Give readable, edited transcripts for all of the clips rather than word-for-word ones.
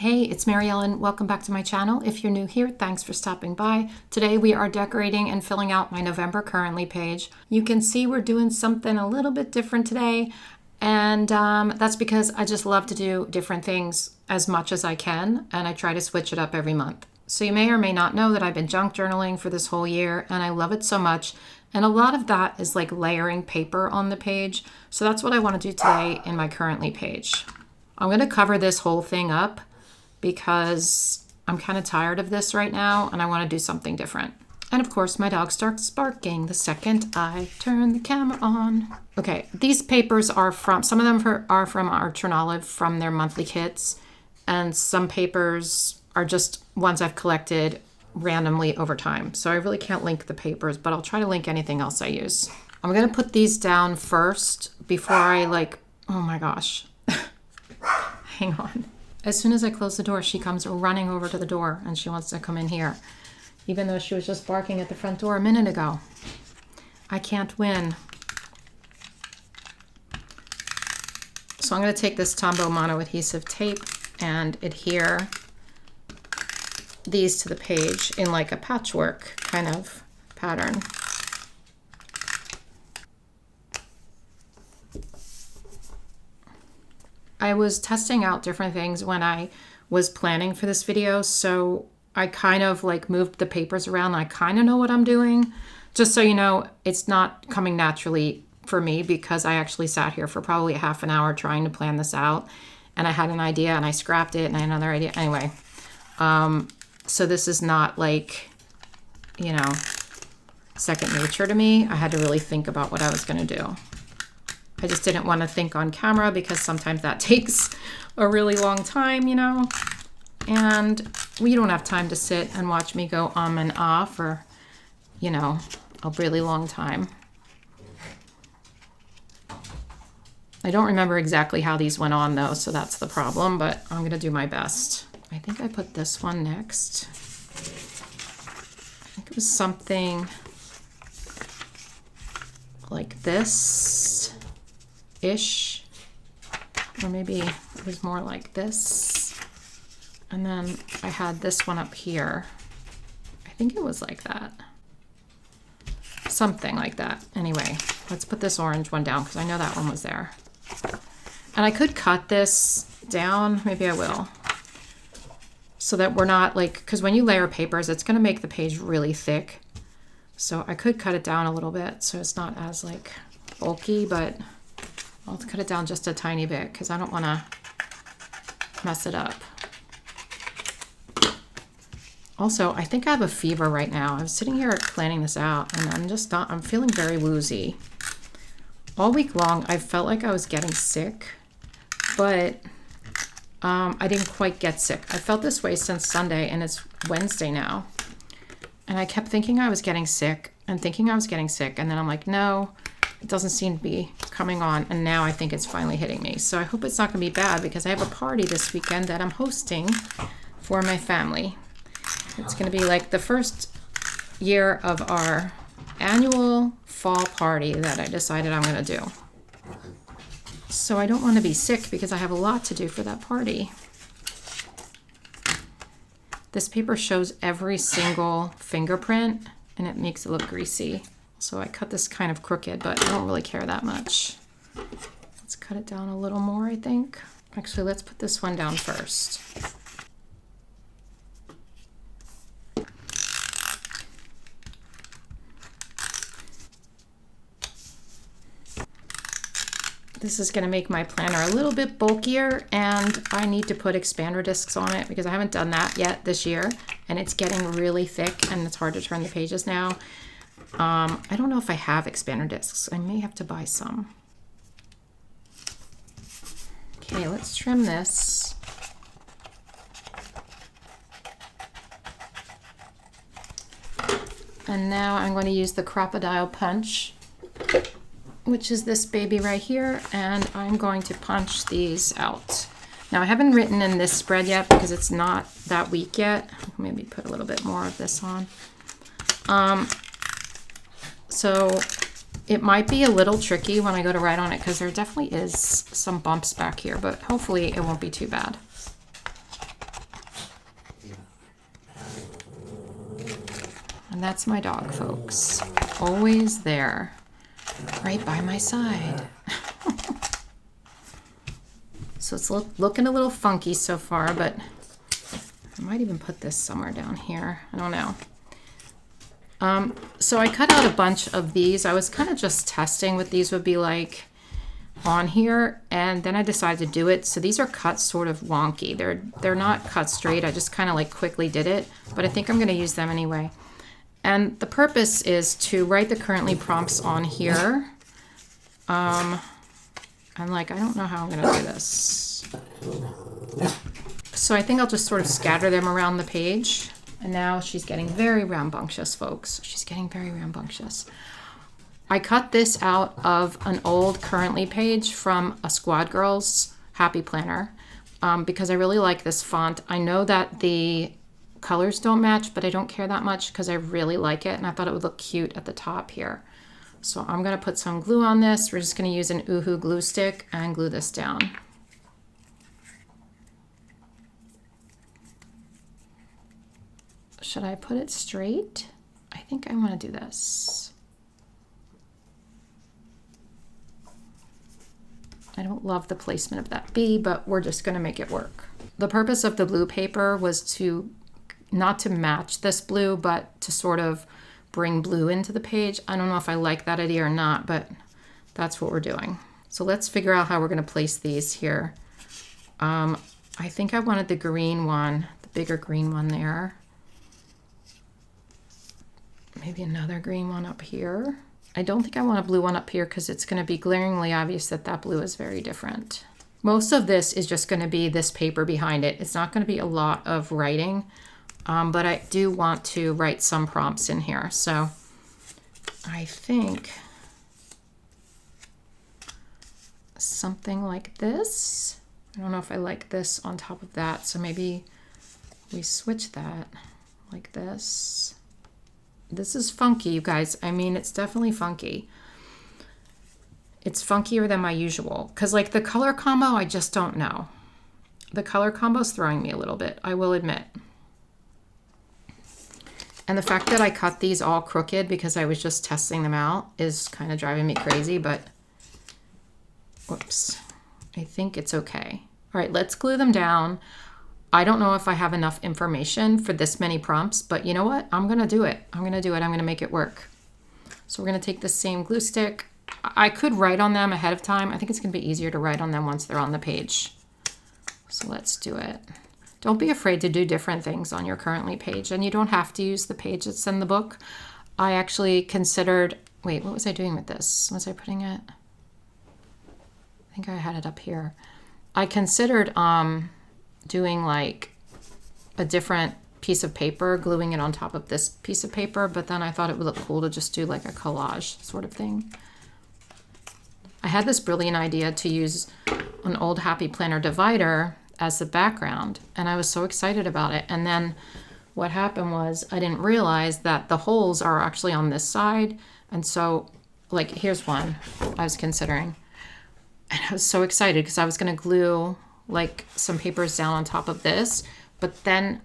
Hey, it's Mary Ellen. Welcome back to my channel. If you're new here, thanks for stopping by. Today we are decorating and filling out my November currently page. You can see we're doing something a little bit different today, and that's because I just love to do different things as much as I can, and I try to switch it up every month. So you may or may not know that I've been junk journaling for this whole year, and I love it so much. And a lot of that is like layering paper on the page. So that's what I want to do today in my currently page. I'm going to cover this whole thing up because I'm kind of tired of this right now and I want to do something different. And of course, my dog starts barking the second I turn the camera on. Okay, these papers are from, some of them are from Archer and Olive from their monthly kits, and some papers are just ones I've collected randomly over time. So I really can't link the papers, but I'll try to link anything else I use. I'm gonna put these down first before I oh my gosh. Hang on. As soon as I close the door, she comes running over to the door and she wants to come in here, even though she was just barking at the front door a minute ago. I can't win. So I'm going to take this Tombow mono adhesive tape and adhere these to the page in like a patchwork kind of pattern. I was testing out different things when I was planning for this video, so I kind of moved the papers around. I kind of know what I'm doing. Just so you know, it's not coming naturally for me because I actually sat here for probably a half an hour trying to plan this out, and I had an idea and I scrapped it and I had another idea. Anyway, so this is not second nature to me. I had to really think about what I was going to do. I just didn't want to think on camera because sometimes that takes a really long time, and we don't have time to sit and watch me go and ah for, a really long time. I don't remember exactly how these went on though, so that's the problem, but I'm going to do my best. I think I put this one next. I think it was something like this. Ish, or maybe it was more like this, and then I had this one up here. I think it was like that, something like that. Anyway, let's put this orange one down because I know that one was there, and I could cut this down, maybe I will, so that we're not because when you layer papers it's going to make the page really thick, so I could cut it down a little bit so it's not as bulky, but I'll cut it down just a tiny bit because I don't want to mess it up. Also, I think I have a fever right now. I'm sitting here planning this out and I'm feeling very woozy. All week long, I felt like I was getting sick, but I didn't quite get sick. I felt this way since Sunday and it's Wednesday now. And I kept thinking I was getting sick and thinking I was getting sick. And then I'm like, no, it doesn't seem to be coming on, and now I think it's finally hitting me. So I hope it's not going to be bad because I have a party this weekend that I'm hosting for my family. It's going to be the first year of our annual fall party that I decided I'm going to do. So I don't want to be sick because I have a lot to do for that party. This paper shows every single fingerprint and it makes it look greasy. So I cut this kind of crooked, but I don't really care that much. Let's cut it down a little more, I think. Actually, let's put this one down first. This is going to make my planner a little bit bulkier, and I need to put expander discs on it because I haven't done that yet this year, and it's getting really thick and it's hard to turn the pages now. I don't know if I have expander discs. I may have to buy some. Okay, let's trim this. And now I'm going to use the Crocodile Punch, which is this baby right here, and I'm going to punch these out. Now I haven't written in this spread yet because it's not that weak yet. Maybe put a little bit more of this on. So it might be a little tricky when I go to write on it because there definitely is some bumps back here, but hopefully it won't be too bad. that's my dog, folks. Always there, right by my side. So it's looking a little funky so far, but I might even put this somewhere down here. I don't know. So I cut out a bunch of these. I was kind of just testing what these would be like on here, and then I decided to do it. So these are cut sort of wonky. They're not cut straight. I just kind of like quickly did it, but I think I'm going to use them anyway. And the purpose is to write the currently prompts on here. I'm like, I don't know how I'm going to do this. So I think I'll just sort of scatter them around the page. And now she's getting very rambunctious, folks. She's getting very rambunctious. I cut this out of an old currently page from a Squad Girls Happy Planner because I really like this font. I know that the colors don't match, but I don't care that much because I really like it, and I thought it would look cute at the top here. So I'm going to put some glue on this. We're just going to use an Oohoo glue stick and glue this down. Should I put it straight? I think I want to do this. I don't love the placement of that B, but we're just going to make it work. The purpose of the blue paper was to not to match this blue, but to sort of bring blue into the page. I don't know if I like that idea or not, but that's what we're doing. So let's figure out how we're going to place these here. I think I wanted the green one, the bigger green one there. Maybe another green one up here. I don't think I want a blue one up here because it's going to be glaringly obvious that that blue is very different. Most of this is just going to be this paper behind it. It's not going to be a lot of writing, but I do want to write some prompts in here. So I think something like this. I don't know if I like this on top of that, so maybe we switch that like this. This is funky, you guys. I mean, it's definitely funky. It's funkier than my usual because like the color combo, I just don't know. The color combo's throwing me a little bit, I will admit. And the fact that I cut these all crooked because I was just testing them out is kind of driving me crazy, but whoops, I think it's okay. All right, let's glue them down. I don't know if I have enough information for this many prompts, but you know what? I'm gonna do it. I'm gonna make it work. So we're gonna take the same glue stick. I could write on them ahead of time. I think it's gonna be easier to write on them once they're on the page. So let's do it. Don't be afraid to do different things on your currently page, and you don't have to use the page that's in the book. I actually considered, wait, what was I doing with this? Was I putting it? I think I had it up here. I considered doing like a different piece of paper, gluing it on top of this piece of paper, but then I thought it would look cool to just do like a collage sort of thing. I had this brilliant idea to use an old Happy Planner divider as the background, and I was so excited about it. And then what happened was I didn't realize that the holes are actually on this side, and so like here's one I was considering, and I was so excited because I was going to glue like some papers down on top of this, but then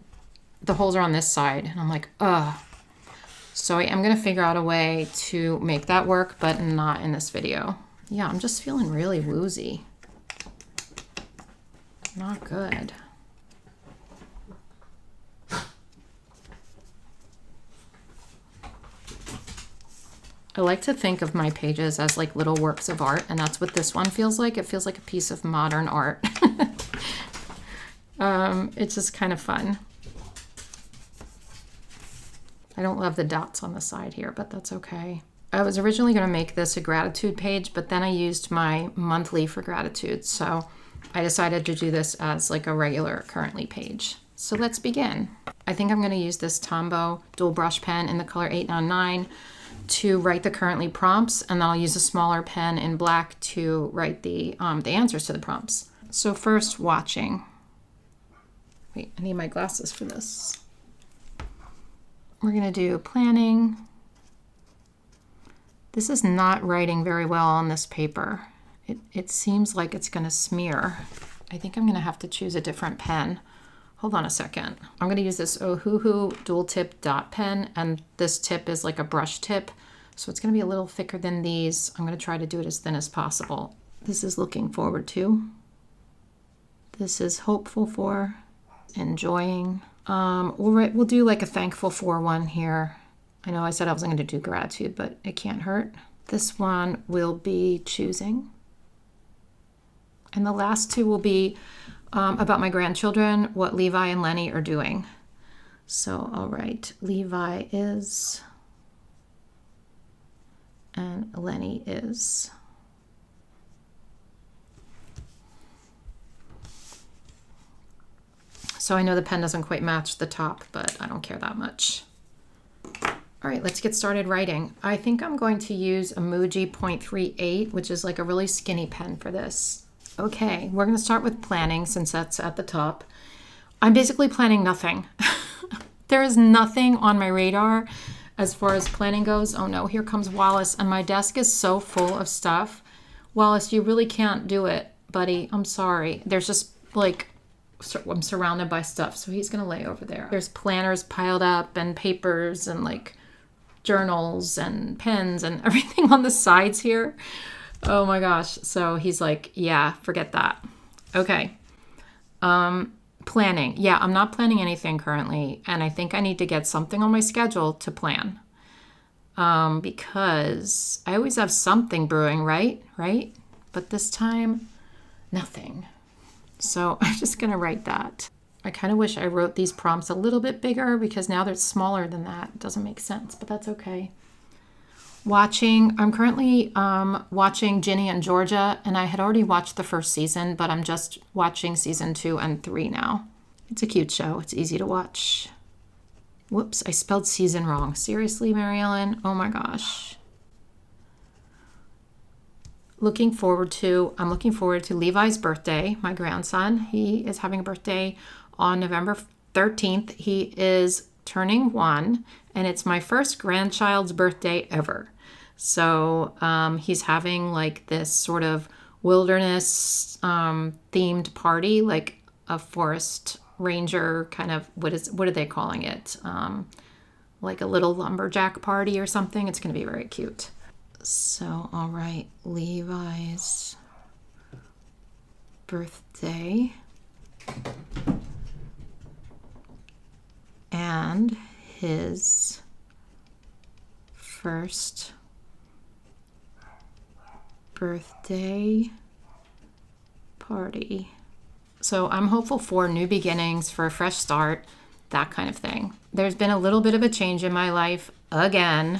the holes are on this side and I'm like, ugh. So I am gonna figure out a way to make that work, but not in this video. Yeah, I'm just feeling really woozy. Not good. I like to think of my pages as like little works of art, and that's what this one feels like. It feels like a piece of modern art. It's just kind of fun. I don't love the dots on the side here, but that's okay. I was originally going to make this a gratitude page, but then I used my monthly for gratitude, so I decided to do this as like a regular currently page. So let's begin. I think I'm going to use this Tombow dual brush pen in the color 899 to write the currently prompts, and then I'll use a smaller pen in black to write the answers to the prompts. So first, watching. Wait, I need my glasses for this. We're gonna do planning. This is not writing very well on this paper. It seems like it's gonna smear. I think I'm gonna have to choose a different pen. hold on a second. I'm going to use this 𝘭𝘭 dual tip dot pen, and this tip is like a brush tip. So it's going to be a little thicker than these. I'm going to try to do it as thin as possible. This is looking forward to. This is hopeful for, enjoying. We'll do like a thankful for one here. I know I said I wasn't going to do gratitude, but it can't hurt. This one will be choosing. And the last two will be about my grandchildren, what Levi and Lenny are doing. So I'll write Levi is and Lenny is. So I know the pen doesn't quite match the top, but I don't care that much. All right, let's get started writing. I think I'm going to use Emoji 0.38, which is like a really skinny pen for this. Okay, we're going to start with planning since that's at the top. I'm basically planning nothing. There is nothing on my radar as far as planning goes. Oh no, here comes Wallace, and my desk is so full of stuff. Wallace, you really can't do it, buddy. I'm sorry. There's just like, I'm surrounded by stuff, so he's going to lay over there. There's planners piled up and papers and like journals and pens and everything on the sides here. Oh my gosh. So he's like, yeah, forget that. Okay. Planning. Yeah, I'm not planning anything currently, and I think I need to get something on my schedule to plan. Because I always have something brewing, right? But this time, nothing. So I'm just going to write that. I kind of wish I wrote these prompts a little bit bigger because now they're smaller than that. It doesn't make sense, but that's okay. Watching, I'm currently watching Ginny and Georgia, and I had already watched the first season, but I'm just watching season 2 and 3 now. It's a cute show. It's easy to watch. Whoops, I spelled season wrong. Seriously, Mary Ellen? Oh my gosh. I'm looking forward to Levi's birthday, my grandson. He is having a birthday on November 13th. He is turning 1, and it's my first grandchild's birthday ever. So he's having like this sort of wilderness themed party, like a forest ranger kind of, what are they calling it? Like a little lumberjack party or something. It's going to be very cute. So, all right, Levi's birthday and his first birthday party. So I'm hopeful for new beginnings, for a fresh start, that kind of thing. There's been a little bit of a change in my life again.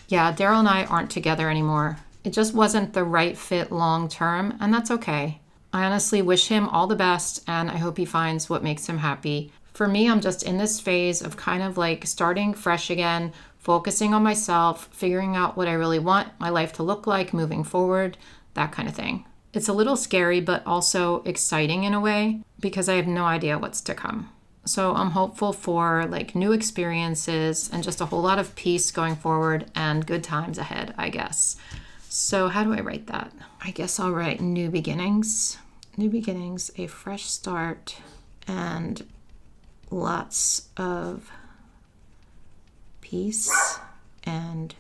Yeah, Daryl and I aren't together anymore. It just wasn't the right fit long term, and that's okay. I honestly wish him all the best, and I hope he finds what makes him happy. For me, I'm just in this phase of kind of like starting fresh again, focusing on myself, figuring out what I really want my life to look like moving forward, that kind of thing. It's a little scary, but also exciting in a way because I have no idea what's to come. So I'm hopeful for like new experiences and just a whole lot of peace going forward and good times ahead, I guess. So how do I write that? I guess I'll write new beginnings. New beginnings, a fresh start, and lots of peace and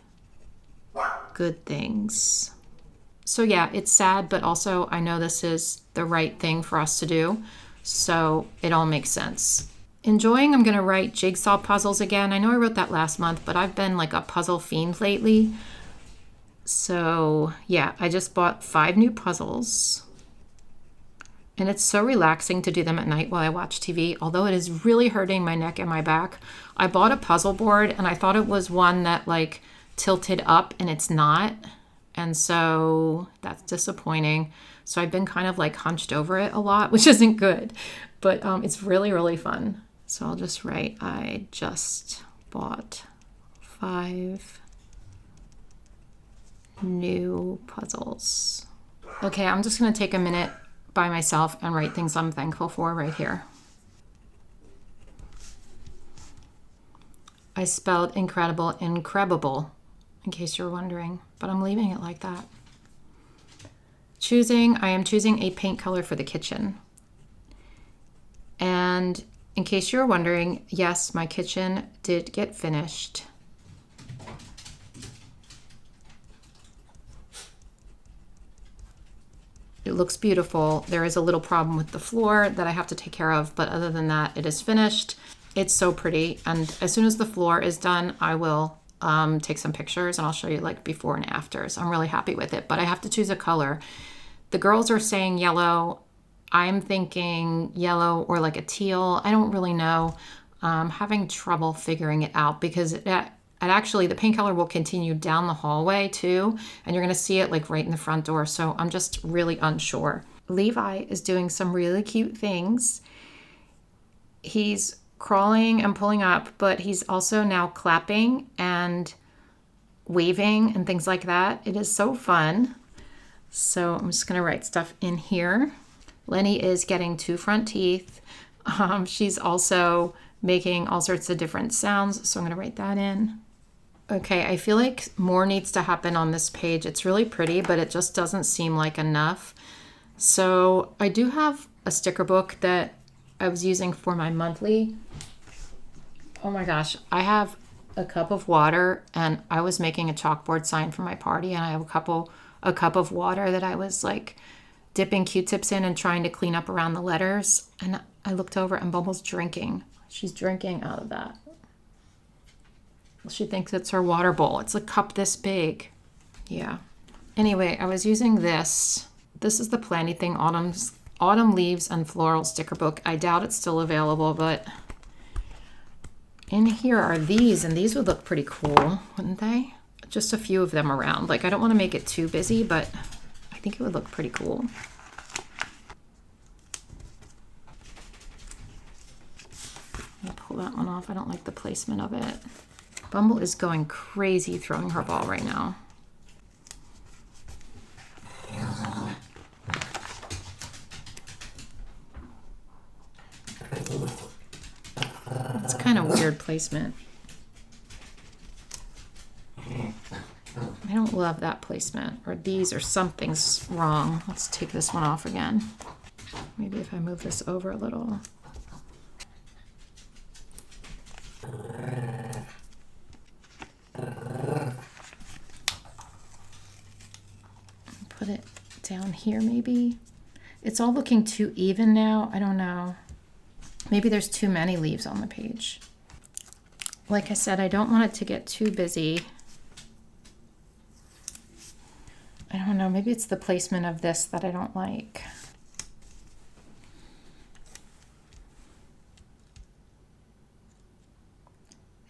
good things. So yeah, it's sad, but also I know this is the right thing for us to do. So it all makes sense. Enjoying, I'm going to write jigsaw puzzles again. I know I wrote that last month, but I've been like a puzzle fiend lately. So yeah, I just bought 5 new puzzles. And it's so relaxing to do them at night while I watch TV, although it is really hurting my neck and my back. I bought a puzzle board and I thought it was one that like tilted up, and it's not. And so that's disappointing. So I've been kind of like hunched over it a lot, which isn't good, but it's really, really fun. So I'll just write, I just bought 5 new puzzles. Okay, I'm just going to take a minute by myself and write things I'm thankful for right here. I spelled incredible, incredible, in case you're wondering, but I'm leaving it like that. I am choosing a paint color for the kitchen. And And in case you're wondering, yes, my kitchen did get finished. It looks beautiful. There is a little problem with the floor that I have to take care of, but other than that, it is finished. It's so pretty. And as soon as the floor is done, I will take some pictures and I'll show you like before and afters. I'm really happy with it, but I have to choose a color. The girls are saying yellow. I'm thinking yellow or like a teal. I don't really know. I'm having trouble figuring it out because and actually the paint color will continue down the hallway too, and you're gonna see it like right in the front door. So I'm just really unsure. Levi is doing some really cute things. He's crawling and pulling up, but he's also now clapping and waving and things like that. It is so fun. So I'm just gonna write stuff in here. Lenny is getting 2 front teeth. She's also making all sorts of different sounds, so I'm gonna write that in. Okay, I feel like more needs to happen on this page. It's really pretty, but it just doesn't seem like enough. So I do have a sticker book that I was using for my monthly. Oh my gosh, I have a cup of water and I was making a chalkboard sign for my party, and I have a cup of water that I was like dipping Q-tips in and trying to clean up around the letters. And I looked over and Bumble's drinking. She's drinking out of that. She thinks it's her water bowl. It's a cup this big. Yeah. Anyway, I was using this. This is the Planything Autumn Leaves and Floral sticker book. I doubt it's still available, but in here are these, and these would look pretty cool, wouldn't they? Just a few of them around. Like, I don't want to make it too busy, but I think it would look pretty cool. I'll pull that one off. I don't like the placement of it. Bumble is going crazy throwing her ball right now. It's kind of weird placement. I don't love that placement, or these, or something's wrong. Let's take this one off again. Maybe if I move this over a little. Put it down here maybe. It's all looking too even now. I don't know. Maybe there's too many leaves on the page. Like I said, I don't want it to get too busy. I don't know. Maybe it's the placement of this that I don't like.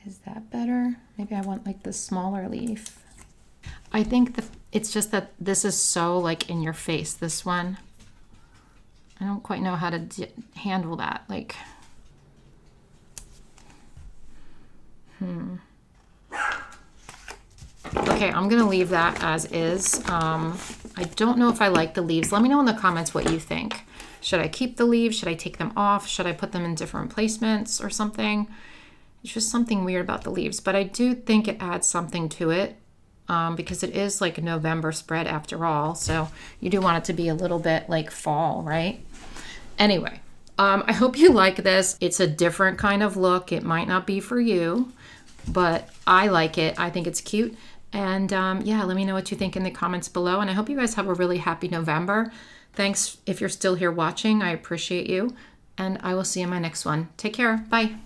Is that better? Maybe I want like the smaller leaf. I think it's just that this is so like in your face, this one. I don't quite know how to handle that. Like, Okay, I'm gonna leave that as is. I don't know if I like the leaves. Let me know in the comments what you think. Should I keep the leaves? Should I take them off? Should I put them in different placements or something? It's just something weird about the leaves, but I do think it adds something to it. Because it is like a November spread after all, so you do want it to be a little bit like fall, right? Anyway, I hope you like this. It's a different kind of look. It might not be for you, but I like it. I think it's cute. And yeah, let me know what you think in the comments below. And I hope you guys have a really happy November. Thanks if you're still here watching. I appreciate you. And I will see you in my next one. Take care. Bye.